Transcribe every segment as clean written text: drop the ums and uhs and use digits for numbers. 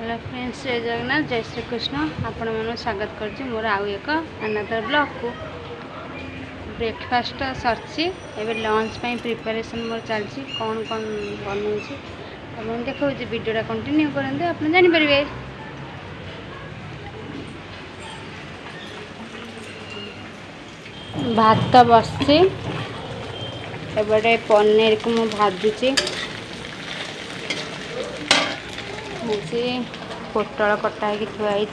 Hello friends, जय जगन्नाथ, जय श्री कृष्ण। आपण मन स्वागत कर मोर आउ एक अनदर ब्लॉग को। ब्रेकफास्ट सरसी एवं लंच प्रिपरेशन मोर चलती कौन कौन बनाऊँगी तो देखा वीडियोटा कंटिन्यू करते आप जानीपर। भात बसची एबटे पनीर को मु भाजुची। पोटल कटा है थुआई,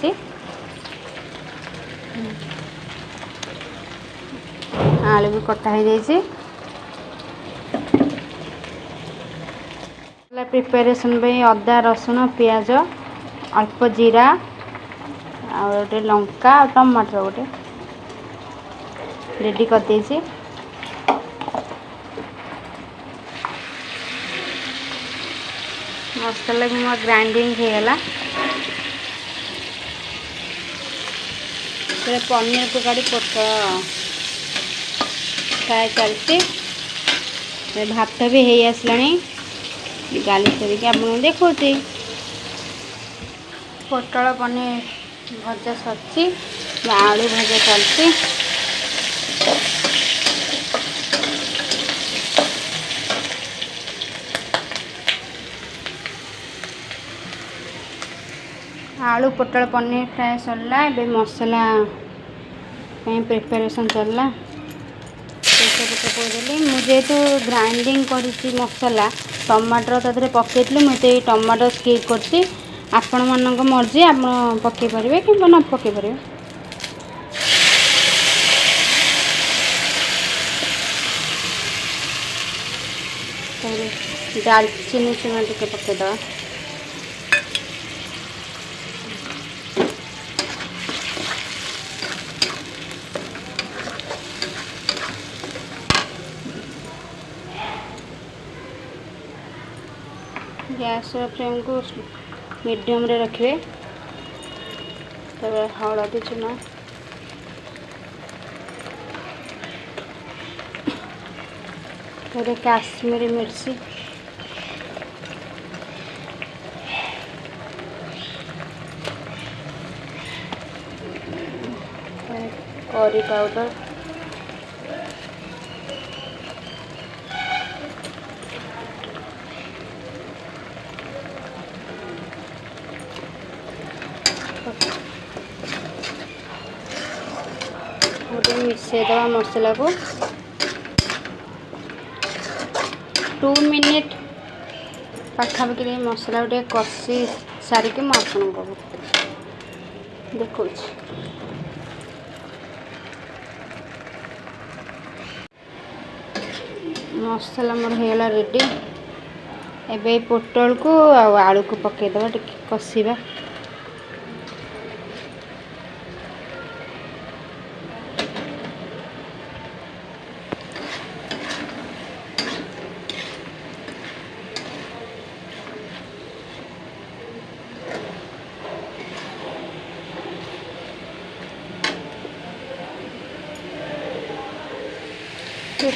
आलू भी कटा है। प्रिपरेशन अदा रसुण पियाज अल्प जीरा गोटे लंका टमाटर गोटे रेडी कर देछि। मसला भी मोर ग्राइंडिंग हो गला। पनीर को काढ़ी पोटल फ्राए चलती। भात भी हो आसलानी गाली करके आपको देखा। पोटल पनीर भजा सरची, आलू भजा चलती। आलू पोटल पनीर फ्राए सरला। ए मसला प्रिपरेशन चलला। मुझे तो ग्राइंडिंग करी मसला टमाटर तक पकईली। मुझे ये टमाटर स्किप करती। आपण मानक मर्जी आप पकई पारे कि न पकई पारे। दालचीनी चूना टे पकईद। गैस फ्लेम को मीडियम रे रखिए। तब हलदी चूना, काश्मीरी मिर्ची, करी पाउडर, मिसई दवा मसला को 2 मिनिट पाखापाखि मसला गोटे कषि सारिक मुझे देखा। मसला मोर होगा रेडी। एबे पोटल को आलू को पकईदबा टे कषा।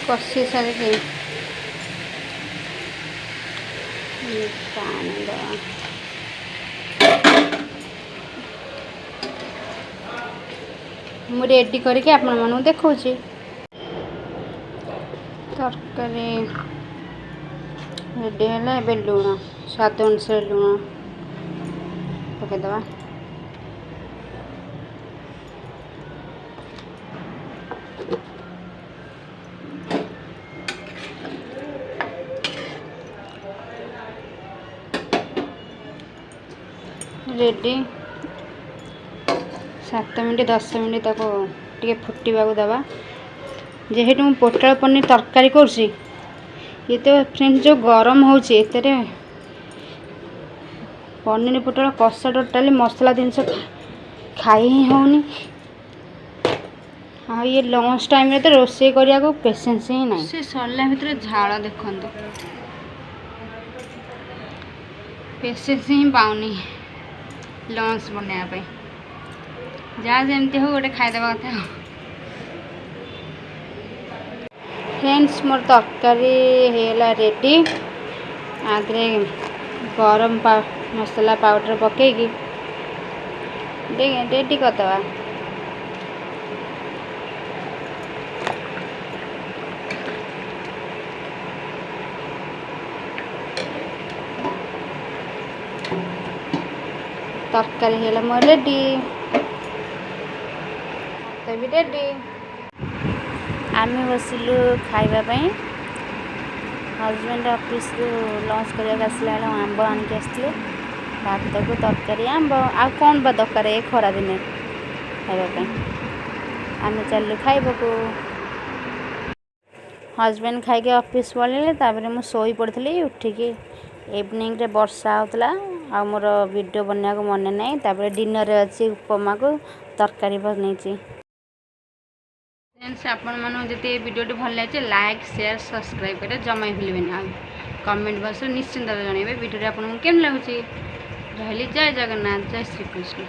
कषि सारे मु रेडी करके आप देखा। तरकारी रेडी है। ए लुण स्वाद अनुसार लुण पकईदबा। रेडी 7 मिनट 10 मिनट तक टे फुटवा दबा। जेहेतु मुझे पोटल पनीर तरकारी करसी, ये तो फ्रेंड्स जो गरम होची पनीर पोटल कषा टोटाली मसला जिनस खाई ही होनी। हाँ, ये लंच टाइम तो रोषे करने को पेशेंस ही नहीं। से सरला भितर झाड़ देखो, पेशेंस ही पाऊनी लंच बनवाई। जहाँ जमती हो गोटे खाईदेवा कथा। फ्रेंड्स, मोर तरकारी है रेडी। आगे गरम मसला पाउडर पकईकी रेडी करदे। तरकारी है मोर रेडी, भात भी रेडी। आम बसिलु खावाई। हजबैंड ऑफिस को लंच करके आसला आंब आनिक आसते भात को तरकारी आंब आ कौन बा दरकार ए खरा दिन खावाई। आम चलु खाइबको। हजबैंड खाई ऑफिस पलैले मुझे शोई पड़ी उठिकी इवनिंग रे वर्षा होता आ मोर वीडियो बनने को मन नहीं। डिनर अच्छी उपमा को तरकारी बन फ्रेंड्स आपण मानो जति वीडियो भल लगे लाइक शेयर सब्सक्राइब करे जमा भूलें। कमेंट बॉक्स निश्चिंत जनइबे वीडियो आपको केम लगुच। रही जय जगन्नाथ, जय श्री कृष्ण।